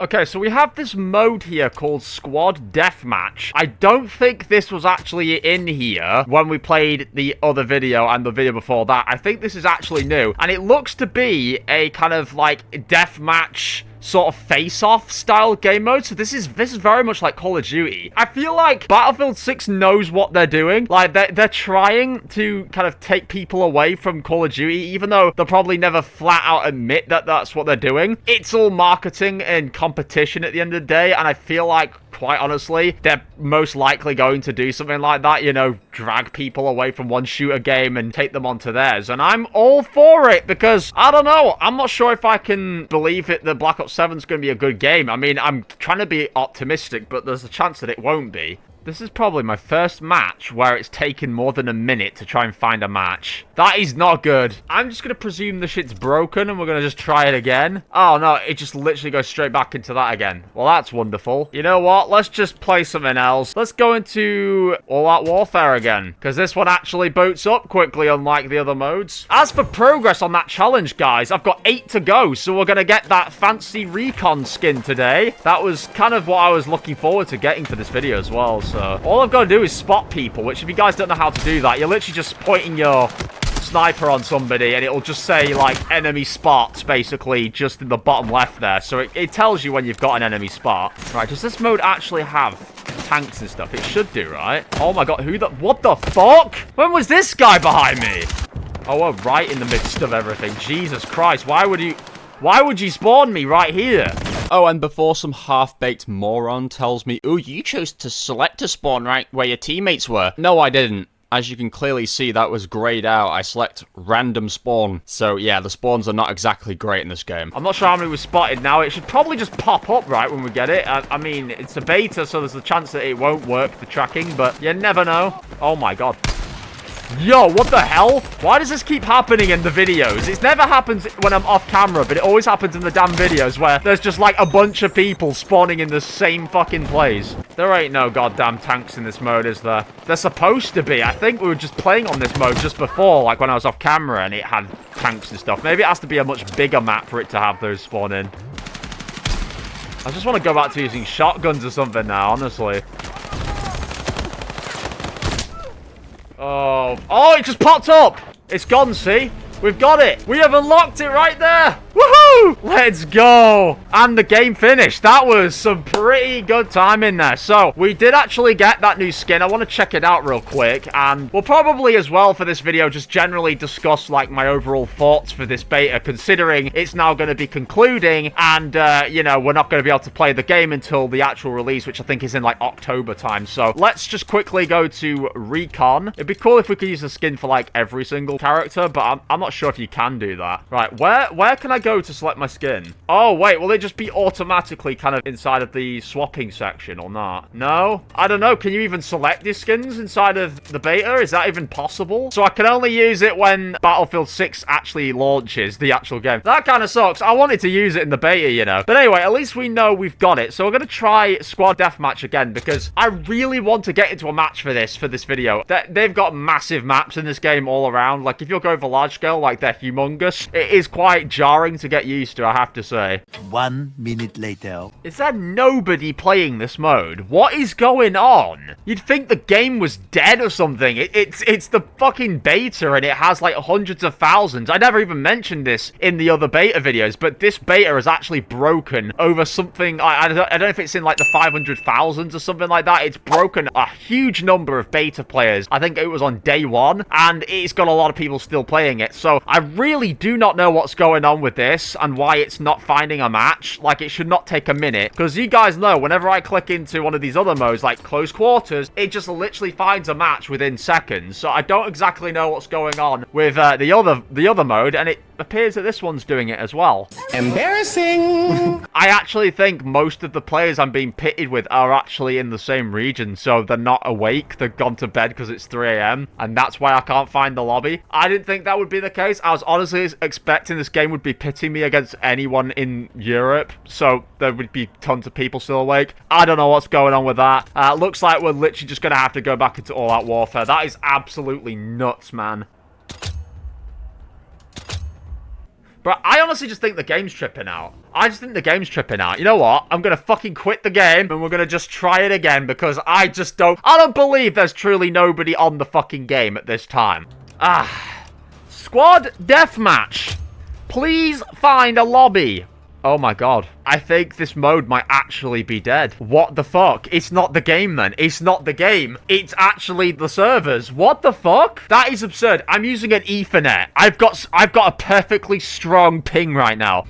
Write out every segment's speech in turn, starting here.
Okay, so we have this mode here called Squad Deathmatch. I don't think this was actually in here when we played the other video and the video before that. I think this is actually new. And it looks to be a kind of like deathmatch sort of face-off style game mode. So this is very much like Call of Duty. I feel like Battlefield 6 knows what they're doing. Like they're trying to kind of take people away from Call of Duty, even though they'll probably never flat out admit that that's what they're doing. It's all marketing and competition at the end of the day, and I feel like, quite honestly, they're most likely going to do something like that, you know, drag people away from one shooter game and take them onto theirs. And I'm all for it because, I don't know, I'm not sure if I can believe it that Black Ops 7 is going to be a good game. I mean, I'm trying to be optimistic, but there's a chance that it won't be. This is probably my first match where it's taken more than a minute to try and find a match. That is not good. I'm just going to presume the shit's broken and we're going to just try it again. Oh, no, it just literally goes straight back into that again. Well, that's wonderful. You know what? Let's just play something else. Let's go into All Out Warfare again, because this one actually boots up quickly, unlike the other modes. As for progress on that challenge, guys, I've got 8 to go, so we're going to get that fancy recon skin today. That was kind of what I was looking forward to getting for this video as well, so all I've got to do is spot people, which if you guys don't know how to do that, you're literally just pointing your sniper on somebody and it'll just say like enemy spot basically just in the bottom left there. So it tells you when you've got an enemy spot. Right, does this mode actually have tanks and stuff? It should do, right? Oh my god, what the fuck? When was this guy behind me? Oh, we're right in the midst of everything. Jesus Christ, why would you spawn me right here? Oh, and before some half-baked moron tells me, "Ooh, you chose to select a spawn right where your teammates were." No, I didn't. As you can clearly see, that was grayed out. I select random spawn. So, yeah, the spawns are not exactly great in this game. I'm not sure how many we've spotted now. It should probably just pop up, right, when we get it. I mean, it's a beta, so there's a chance that it won't work, the tracking, but you never know. Oh, my God. Yo, what the hell? Why does this keep happening in the videos? It never happens when I'm off camera, but it always happens in the damn videos where there's just like a bunch of people spawning in the same fucking place. There ain't no goddamn tanks in this mode, is there? They're supposed to be. I think we were just playing on this mode just before, like when I was off camera and it had tanks and stuff. Maybe it has to be a much bigger map for it to have those spawn in. I just want to go back to using shotguns or something now, honestly. Oh, it just popped up. It's gone, see? We've got it. We have unlocked it right there. Woohoo! Let's go. And the game finished. That was some pretty good time in there. So, we did actually get that new skin. I want to check it out real quick. And we'll probably as well for this video just generally discuss like my overall thoughts for this beta, considering it's now going to be concluding. And, you know, we're not going to be able to play the game until the actual release, which I think is in like October time. So, let's just quickly go to Recon. It'd be cool if we could use the skin for like every single character, but I'm not sure if you can do that. Right, where can I go to select my skin? Oh, wait, will it just be automatically kind of inside of the swapping section or not? No? I don't know. Can you even select these skins inside of the beta? Is that even possible? So I can only use it when Battlefield 6 actually launches, the actual game. That kind of sucks. I wanted to use it in the beta, you know. But anyway, at least we know we've got it. So we're going to try Squad Deathmatch again because I really want to get into a match for this video. They've got massive maps in this game all around. Like, if you're going for large scale, like, they're humongous. It is quite jarring to get used to, I have to say. 1 minute later. Is there nobody playing this mode? What is going on? You'd think the game was dead or something. It's the fucking beta and it has like hundreds of thousands. I never even mentioned this in the other beta videos, but this beta is actually broken over something. I don't know if it's in like the 500,000s or something like that. It's broken a huge number of beta players. I think it was on day 1 and it's got a lot of people still playing it. So I really do not know what's going on with this and why it's not finding a match. Like, it should not take a minute, because you guys know whenever I click into one of these other modes like close quarters, it just literally finds a match within seconds. So I don't exactly know what's going on with the other mode, and it appears that this one's doing it as well. Embarrassing. I actually think most of the players I'm being pitted with are actually in the same region, so they're not awake. They've gone to bed because it's 3 a.m. and that's why I can't find the lobby. I didn't think that would be the case. I was honestly expecting this game would be pitting me against anyone in Europe, so there would be tons of people still awake. I don't know what's going on with that. Looks like we're literally just going to have to go back into All Out Warfare. That is absolutely nuts, man. But I honestly just think the game's tripping out. I just think the game's tripping out. You know what? I'm gonna fucking quit the game and we're gonna just try it again because I don't believe there's truly nobody on the fucking game at this time. Squad deathmatch. Please find a lobby. Oh my god. I think this mode might actually be dead. What the fuck? It's not the game then. It's not the game. It's actually the servers. What the fuck? That is absurd. I'm using an Ethernet. I've got a perfectly strong ping right now.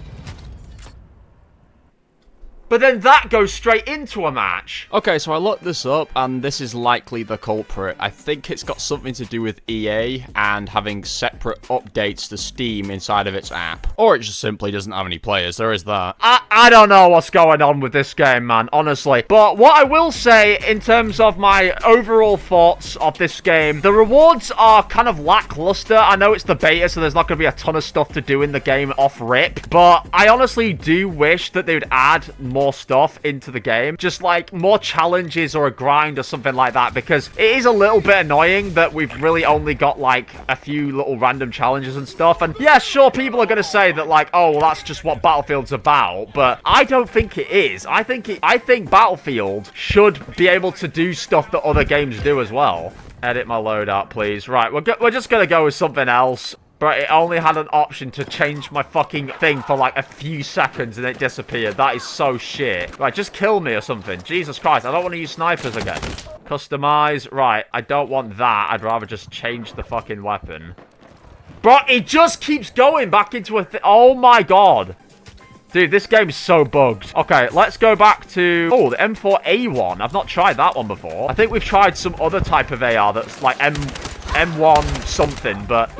But then that goes straight into a match. Okay, so I looked this up, and this is likely the culprit. I think it's got something to do with EA and having separate updates to Steam inside of its app. Or it just simply doesn't have any players. There is that. I don't know what's going on with this game, man, honestly. But what I will say in terms of my overall thoughts of this game, the rewards are kind of lackluster. I know it's the beta, so there's not going to be a ton of stuff to do in the game off rip. But I honestly do wish that they would add more stuff into the game, just like more challenges or a grind or something like that, because it is a little bit annoying that we've really only got like a few little random challenges and stuff. And yeah, sure, people are going to say that like, oh, well, that's just what Battlefield's about, but I don't think it is. I think Battlefield should be able to do stuff that other games do as well. Edit my loadout, please. Right, we're just going to go with something else. But it only had an option to change my fucking thing for like a few seconds and it disappeared. That is so shit. Right, just kill me or something. Jesus Christ, I don't want to use snipers again. Customize. Right, I don't want that. I'd rather just change the fucking weapon. Bro, it just keeps going back into a thing. Oh my god. Dude, this game is so bugged. Okay, let's go back to... Oh, the M4A1. I've not tried that one before. I think we've tried some other type of AR that's like M1 something, but...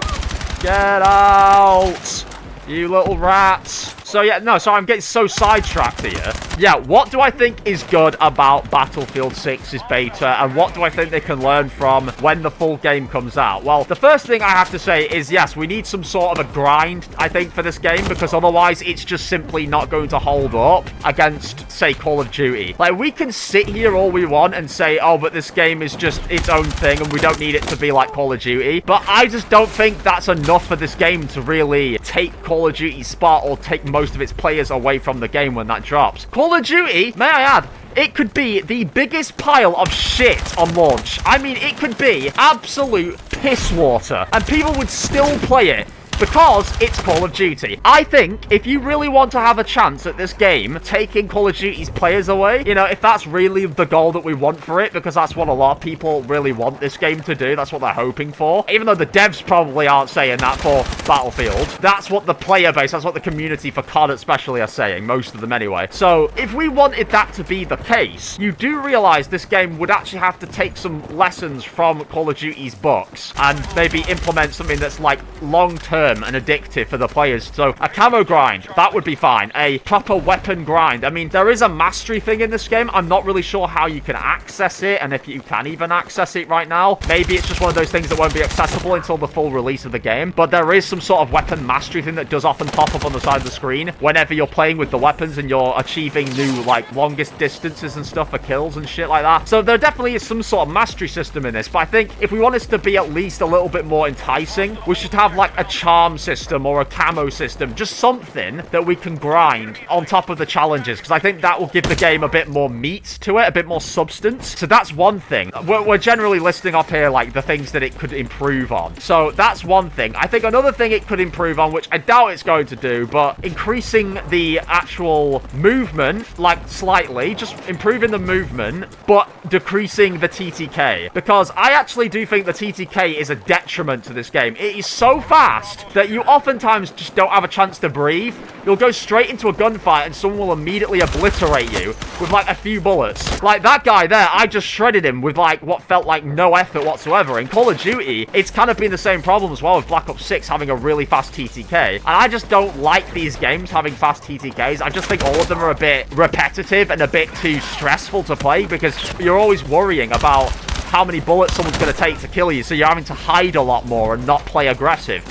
Get out, you little rats. So yeah, no, so I'm getting so sidetracked here. Yeah, what do I think is good about Battlefield 6's beta, and what do I think they can learn from when the full game comes out? Well, the first thing I have to say is, yes, we need some sort of a grind, I think, for this game, because otherwise it's just simply not going to hold up against, say, Call of Duty. Like, we can sit here all we want and say, oh, but this game is just its own thing, and we don't need it to be like Call of Duty, but I just don't think that's enough for this game to really take Call of Duty's spot or take most of its players away from the game when that drops. Call of Duty, may I add, it could be the biggest pile of shit on launch. I mean, it could be absolute piss water, and people would still play it because it's Call of Duty. I think if you really want to have a chance at this game taking Call of Duty's players away, you know, if that's really the goal that we want for it, because that's what a lot of people really want this game to do, that's what they're hoping for, even though the devs probably aren't saying that for Battlefield, that's what the player base, that's what the community for COD especially are saying, most of them anyway. So if we wanted that to be the case, you do realize this game would actually have to take some lessons from Call of Duty's books and maybe implement something that's like long-term and addictive for the players. So a camo grind, that would be fine. A proper weapon grind. I mean, there is a mastery thing in this game. I'm not really sure how you can access it, and if you can even access it right now. Maybe it's just one of those things that won't be accessible until the full release of the game. But there is some sort of weapon mastery thing that does often pop up on the side of the screen whenever you're playing with the weapons and you're achieving new, like, longest distances and stuff for kills and shit like that. So there definitely is some sort of mastery system in this. But I think if we want this to be at least a little bit more enticing, we should have, like, a charm system or a camo system, just something that we can grind on top of the challenges, because I think that will give the game a bit more meat to it, a bit more substance. So that's one thing. We're generally listing off here like the things that it could improve on. So that's one thing. I think another thing it could improve on, which I doubt it's going to do, but increasing the actual movement, like slightly, just improving the movement, but decreasing the TTK, because I actually do think the TTK is a detriment to this game. It is so fast that you oftentimes just don't have a chance to breathe. You'll go straight into a gunfight and someone will immediately obliterate you with like a few bullets. Like that guy there, I just shredded him with like what felt like no effort whatsoever. In Call of Duty, it's kind of been the same problem as well with Black Ops 6 having a really fast TTK. And I just don't like these games having fast TTKs. I just think all of them are a bit repetitive and a bit too stressful to play, because you're always worrying about how many bullets someone's going to take to kill you, so you're having to hide a lot more and not play aggressive.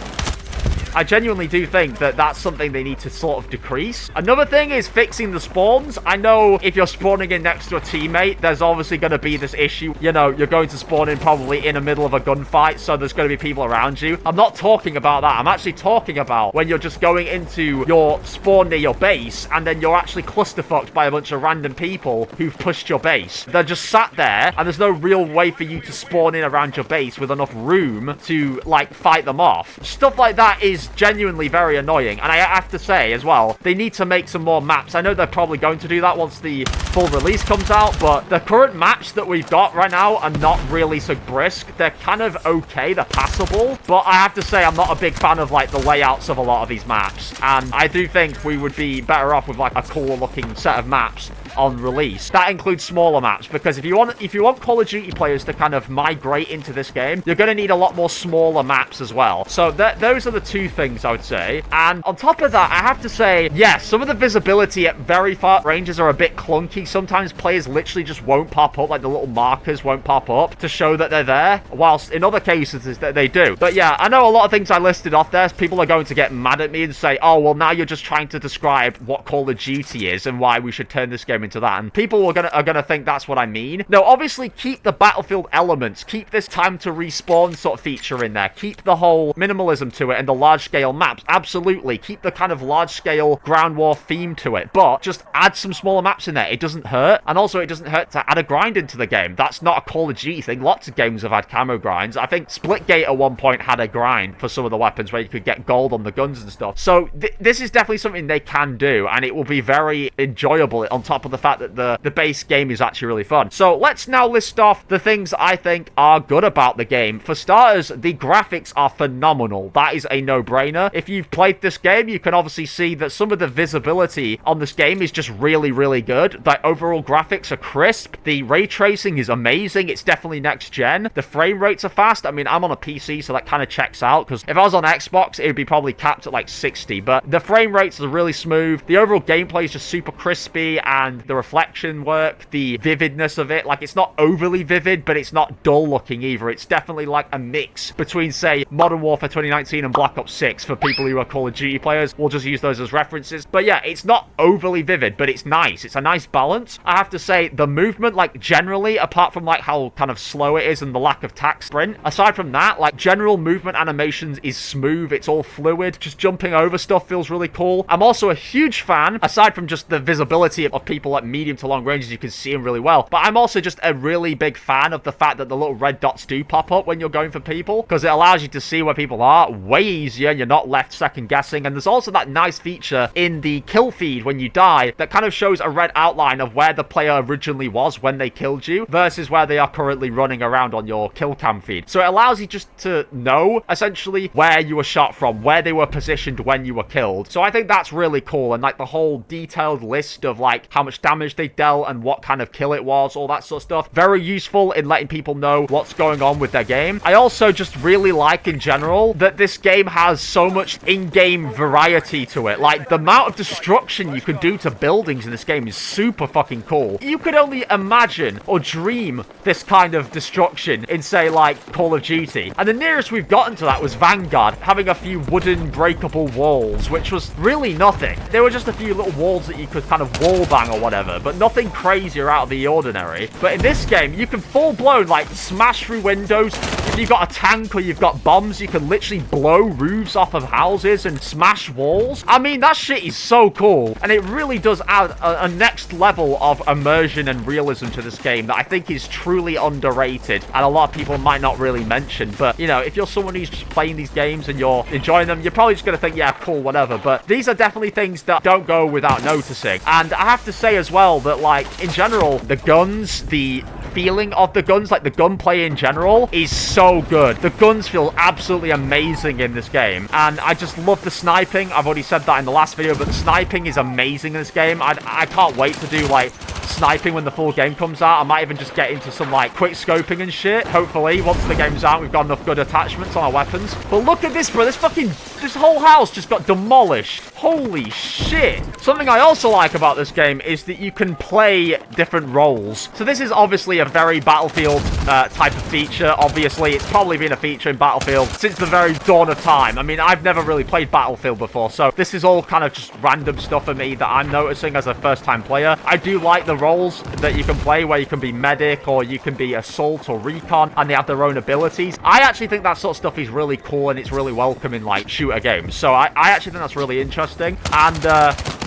I genuinely do think that that's something they need to sort of decrease. Another thing is fixing the spawns. I know if you're spawning in next to a teammate, there's obviously going to be this issue. You know, you're going to spawn in probably in the middle of a gunfight, so there's going to be people around you. I'm not talking about that. I'm actually talking about when you're just going into your spawn near your base, and then you're actually clusterfucked by a bunch of random people who've pushed your base. They're just sat there, and there's no real way for you to spawn in around your base with enough room to, like, fight them off. Stuff like that is genuinely very annoying, and I have to say as well, they need to make some more maps. I know they're probably going to do that once the full release comes out, but the current maps that we've got right now are not really so brisk. They're kind of okay, they're passable, but I have to say I'm not a big fan of, like, the layouts of a lot of these maps, and I do think we would be better off with, like, a cooler looking set of maps on release. That includes smaller maps, because if you want Call of Duty players to kind of migrate into this game, you're going to need a lot more smaller maps as well. So those are the two things I would say. And on top of that, I have to say, yes, some of the visibility at very far ranges are a bit clunky. Sometimes players literally just won't pop up, like the little markers won't pop up to show that they're there, whilst in other cases is that they do. But yeah, I know a lot of things I listed off there, people are going to get mad at me and say, oh, well, now you're just trying to describe what Call of Duty is and why we should turn this game into that, and people are gonna think that's what I mean. No, obviously keep the battlefield elements, keep this time to respawn sort of feature in there, keep the whole minimalism to it and the large scale maps, absolutely, keep the kind of large scale ground war theme to it, but just add some smaller maps in there. It doesn't hurt, and also it doesn't hurt to add a grind into the game. That's not a Call of Duty thing. Lots of games have had camo grinds. I think Splitgate at one point had a grind for some of the weapons where you could get gold on the guns and stuff. So this is definitely something they can do, and it will be very enjoyable on top of the fact that the base game is actually really fun. So let's now list off the things I think are good about the game. For starters, the graphics are phenomenal. That is a no-brainer. If you've played this game, you can obviously see that some of the visibility on this game is just really, really good. The overall graphics are crisp. The ray tracing is amazing. It's definitely next gen. The frame rates are fast. I mean, I'm on a PC, so that kind of checks out, because if I was on Xbox, it would be probably capped at like 60, but the frame rates are really smooth. The overall gameplay is just super crispy, and the reflection work, the vividness of it, like, it's not overly vivid, but it's not dull looking either. It's definitely like a mix between, say, Modern Warfare 2019 and Black Ops 6 for people who are Call of Duty players. We'll just use those as references. But yeah, it's not overly vivid, but it's nice. It's a nice balance. I have to say, the movement, like, generally, apart from like how kind of slow it is and the lack of tack sprint, aside from that, like, general movement animations is smooth. It's all fluid. Just jumping over stuff feels really cool. I'm also a huge fan, aside from just the visibility of people at medium to long ranges, you can see them really well, but I'm also just a really big fan of the fact that the little red dots do pop up when you're going for people, because it allows you to see where people are way easier. You're not left second guessing, and there's also that nice feature in the kill feed when you die that kind of shows a red outline of where the player originally was when they killed you versus where they are currently running around on your kill cam feed. So it allows you just to know essentially where you were shot from, where they were positioned when you were killed. So I think that's really cool, and like the whole detailed list of like how much damage they dealt and what kind of kill it was, all that sort of stuff, very useful in letting people know what's going on with their game. I also just really like in general that this game has so much in-game variety to it. Like, the amount of destruction you can do to buildings in this game is super fucking cool. You could only imagine or dream this kind of destruction in, say, like Call of Duty, and the nearest we've gotten to that was Vanguard, having a few wooden breakable walls, which was really nothing. There were just a few little walls that you could kind of wall bang or whatever, but nothing crazy or out of the ordinary. But in this game, you can full-blown, like, smash through windows. If you've got a tank or you've got bombs, you can literally blow roofs off of houses and smash walls. I mean, that shit is so cool, and it really does add a next level of immersion and realism to this game that I think is truly underrated, and a lot of people might not really mention. But, you know, if you're someone who's just playing these games and you're enjoying them, you're probably just going to think, yeah, cool, whatever. But these are definitely things that don't go without noticing. And I have to say as well that, like, in general, the guns, the feeling of the guns, like the gunplay in general, is so good. The guns feel absolutely amazing in this game, and I just love the sniping. I've already said that in the last video, but the sniping is amazing in this game. I can't wait to do like sniping when the full game comes out. I might even just get into some, like, quick scoping and shit. Hopefully, once the game's out, we've got enough good attachments on our weapons. But look at this, bro. This whole house just got demolished. Holy shit. Something I also like about this game is that you can play different roles. So this is obviously a very Battlefield type of feature. Obviously, it's probably been a feature in Battlefield since the very dawn of time. I mean, I've never really played Battlefield before, so this is all kind of just random stuff for me that I'm noticing as a first-time player. I do like the roles that you can play, where you can be medic or you can be assault or recon, and they have their own abilities. I actually think that sort of stuff is really cool, and it's really welcome in, like, shooter games. So I actually think that's really interesting. And,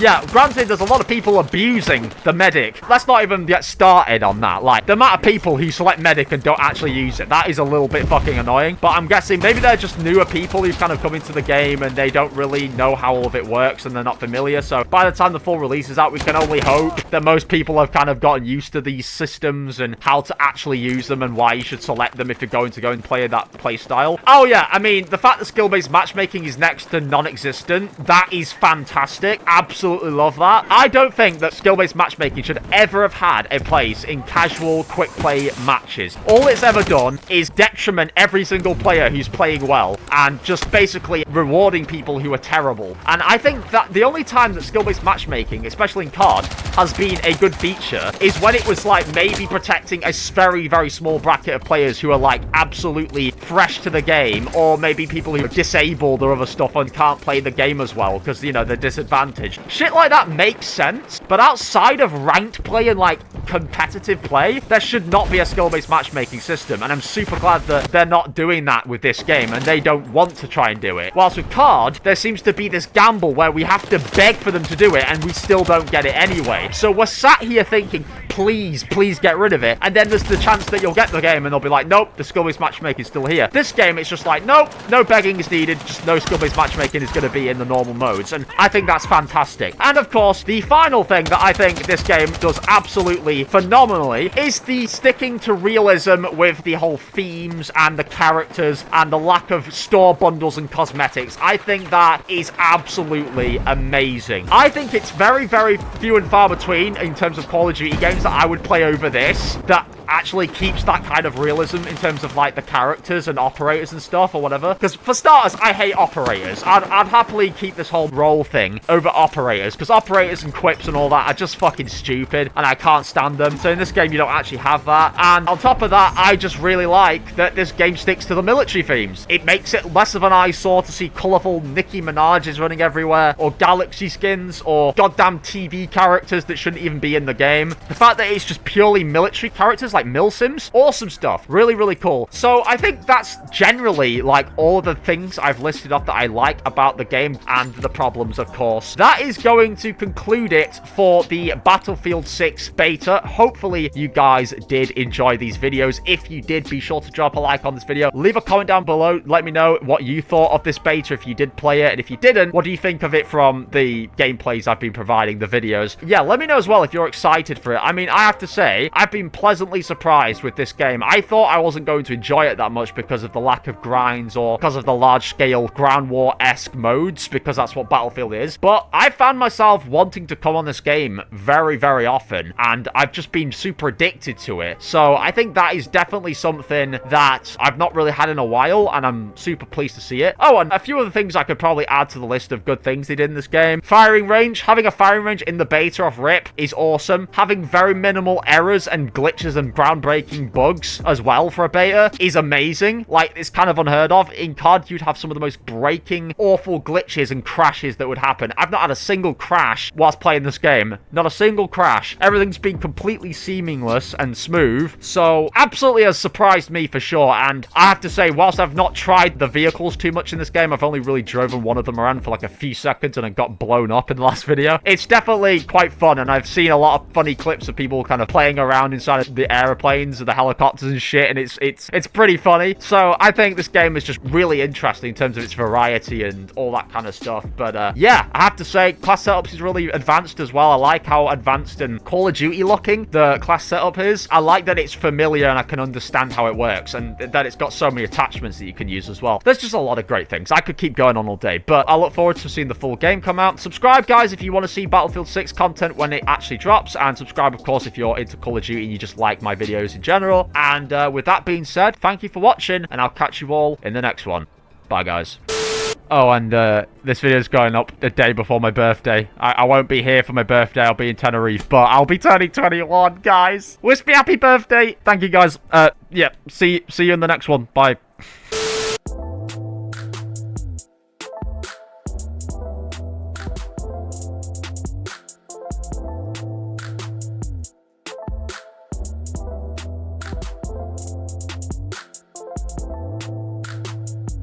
yeah, granted, there's a lot of people abusing the medic. Let's not even get started on that. Like, the amount of people who select medic and don't actually use it, that is a little bit fucking annoying. But I'm guessing maybe they're just newer people who've kind of come into the game and they don't really know how all of it works and they're not familiar. So by the time the full release is out, we can only hope that most people have kind of gotten used to these systems and how to actually use them and why you should select them if you're going to go and play that play style. Oh yeah, I mean, the fact that skill-based matchmaking is next to non-existent, that is fantastic. Absolutely love that. I don't think that skill-based matchmaking should ever have had a place in casual quick play matches. All it's ever done is detriment every single player who's playing well and just basically rewarding people who are terrible. And I think that the only time that skill-based matchmaking, especially in COD, has been a good feature is when it was like maybe protecting a very, very small bracket of players who are like absolutely fresh to the game, or maybe people who are disabled or other stuff and can't play the game as well because, you know, they're disadvantaged. Shit like that makes sense, but outside of ranked play and like competitive play, there should not be a skill-based matchmaking system, and I'm super glad that they're not doing that with this game and they don't want to try and do it. Whilst with COD, there seems to be this gamble where we have to beg for them to do it and we still don't get it anyway. So we're sat here thinking, please get rid of it, and then there's the chance that you'll get the game and they'll be like, nope, the skill-based matchmaking is still here. This game, it's just like, nope, no begging is needed, just no skill-based matchmaking is going to be in the normal modes, and I think that's fantastic. And of course, the final thing that I think this game does absolutely phenomenally is the sticking to realism with the whole themes and the characters and the lack of store bundles and cosmetics. I think that is absolutely amazing. I think it's very, very few and far between in terms of Call of Duty games that I would play over this that actually keeps that kind of realism in terms of like the characters and operators and stuff or whatever. Because for starters, I hate operators. I'd happily keep this whole role thing over operators, because operators and quips and all that are just fucking stupid and I can't stand them. So in this game, you don't actually have that. And on top of that, I just really like that this game sticks to the military themes. It makes it less of an eyesore to see colourful Nicki Minaj's running everywhere, or Galaxy skins, or goddamn TV characters that shouldn't even be in the game. The fact that it's just purely military characters like milsims, awesome stuff. Really, really cool. So I think that's generally like all the things I've listed off that I like about the game, and the problems, of course. That is going to conclude it for the Battlefield 6 beta. Hopefully you guys did enjoy these videos. If you did, be sure to drop a like on this video. Leave a comment down below. Let me know what you thought of this beta, if you did play it, and if you didn't, what do you think of it from the gameplays I've been providing, the videos? Yeah, let me know as well if you're excited for it. I mean, I have to say, I've been pleasantly surprised with this game. I thought I wasn't going to enjoy it that much because of the lack of grinds or because of the large-scale ground war-esque modes, because that's what Battlefield is. But I found myself wanting to come on this game very, very often, and I've just been super addicted to it. So I think that is definitely something that I've not really had in a while, and I'm super pleased to see it. Oh, and a few other things I could probably add to the list of good things they did in this game. Firing range. Having a firing range in the beta off rip is awesome. Having very minimal errors and glitches and groundbreaking bugs as well for a beta is amazing. Like, it's kind of unheard of. In COD, you'd have some of the most breaking, awful glitches and crashes that would happen. I've not had a single crash whilst playing this game. Not a single crash. Everything's been completely seamless and smooth. So, absolutely has surprised me for sure. And I have to say, whilst I've not tried the vehicles too much in this game, I've only really driven one of them around for like a few seconds and it got blown up in the last video. It's definitely quite fun, and I've seen a lot of funny clips of people kind of playing around inside of the aeroplanes and the helicopters and shit, and it's pretty funny. So I think this game is just really interesting in terms of its variety and all that kind of stuff. But yeah, I have to say, class setups is really advanced as well. I like how advanced and Call of Duty looking the class setup is. I like that it's familiar and I can understand how it works, and that it's got so many attachments that you can use as well. There's just a lot of great things. I could keep going on all day, but I look forward to seeing the full game come out. Subscribe, guys, if you want to see Battlefield 6 content when it actually drops, and subscribe, of course, if you're into Call of Duty and you just like my videos in general. And with that being said, thank you for watching, and I'll catch you all in the next one. Bye, guys. Oh, and this video is going up the day before my birthday. I won't be here for my birthday. I'll be in Tenerife, but I'll be turning 21, guys. Wish me happy birthday. Thank you, guys. Yeah, see you in the next one. Bye.